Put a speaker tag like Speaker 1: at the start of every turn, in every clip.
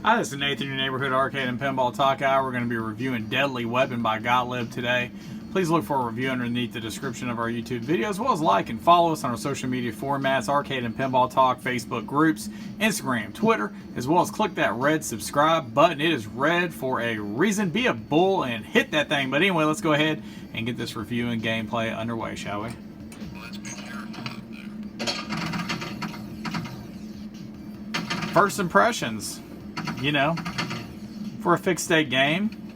Speaker 1: Hi, this is Nathan, your neighborhood arcade and pinball talk guy. We're going to be reviewing Deadly Weapon by Gottlieb today. Please look for a review underneath the description of our YouTube video, as well as like and follow us on our social media formats, Arcade and Pinball Talk, Facebook groups, Instagram, Twitter, as well as click that red subscribe button. It is red for a reason. Be a bull and hit that thing. But anyway, let's go ahead and get this review and gameplay underway, shall we? First impressions. You know, for a fixed state game,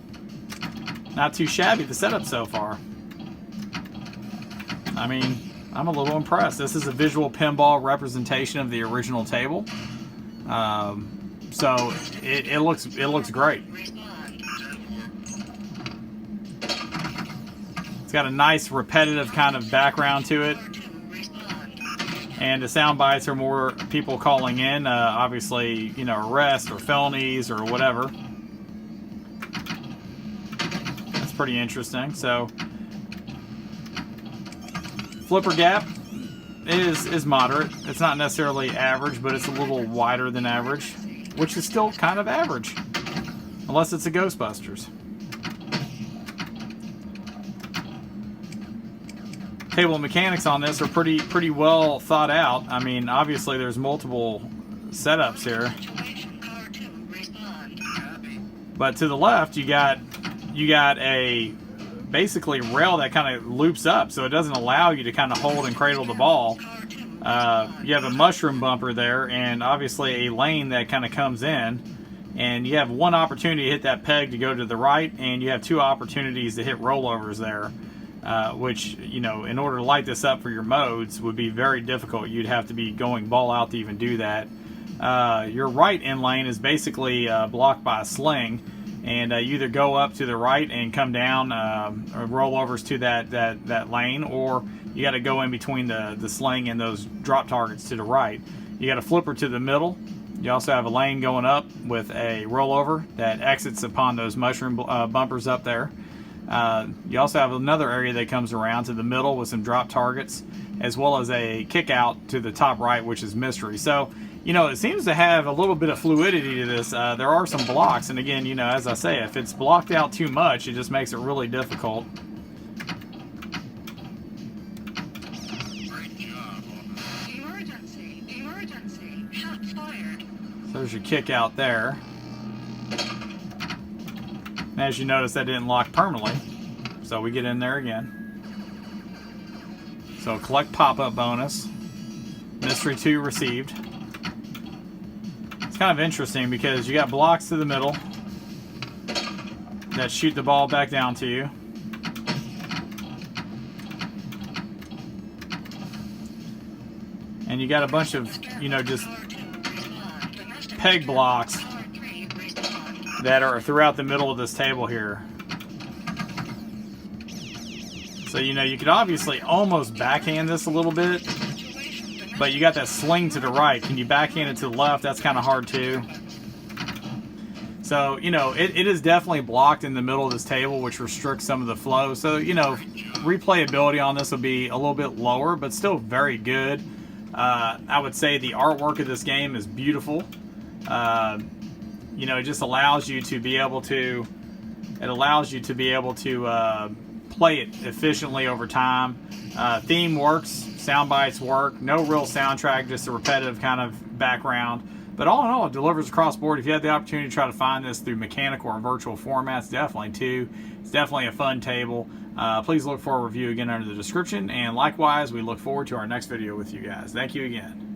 Speaker 1: not too shabby the setup so far. I mean, I'm a little impressed. This is a visual pinball representation of the original table, so it looks great. It's got a nice repetitive kind of background to it. And the sound bites are more people calling in, obviously, you know, arrests or felonies or whatever. That's pretty interesting. So, flipper gap is moderate. It's not necessarily average, but it's a little wider than average, which is still kind of average, unless it's a Ghostbusters. Table mechanics on this are pretty well thought out. I mean, obviously there's multiple setups here, but to the left you got a basically rail that kind of loops up, so it doesn't allow you to kind of hold and cradle the ball. You have a mushroom bumper there, and obviously a lane that kind of comes in, and you have one opportunity to hit that peg to go to the right, and you have two opportunities to hit rollovers there. Which, you know, in order to light this up for your modes would be very difficult. You'd have to be going ball out to even do that. Your right end lane is basically blocked by a sling, and you either go up to the right and come down rollovers to that lane, or you got to go in between the sling and those drop targets to the right. You got a flipper to the middle. You also have a lane going up with a rollover that exits upon those mushroom bumpers up there. You also have another area that comes around to the middle with some drop targets, as well as a kick out to the top right, which is mystery. So, you know, it seems to have a little bit of fluidity to this. There are some blocks, and again, you know, as I say, if it's blocked out too much, it just makes it really difficult.
Speaker 2: Emergency, shots fired.
Speaker 1: So there's your kick out there. And as you notice, that didn't lock permanently, so we get in there again. So collect pop-up bonus. Mystery 2 received. It's kind of interesting because you got blocks to the middle that shoot the ball back down to you. And you got a bunch of, you know, just peg blocks that are throughout the middle of this table here. So, you know, you could obviously almost backhand this a little bit, but you got that sling to the right. Can you backhand it to the left? That's kind of hard too. So, you know, it is definitely blocked in the middle of this table, which restricts some of the flow. So, you know, replayability on this will be a little bit lower, but still very good. I would say the artwork of this game is beautiful. You know, it just allows you to be able to, play it efficiently over time. Theme works, sound bites work, no real soundtrack, just a repetitive kind of background. But all in all, it delivers across board. If you had the opportunity to try to find this through mechanical or virtual formats, definitely too. It's definitely a fun table. Please look for a review again under the description. And likewise, we look forward to our next video with you guys. Thank you again.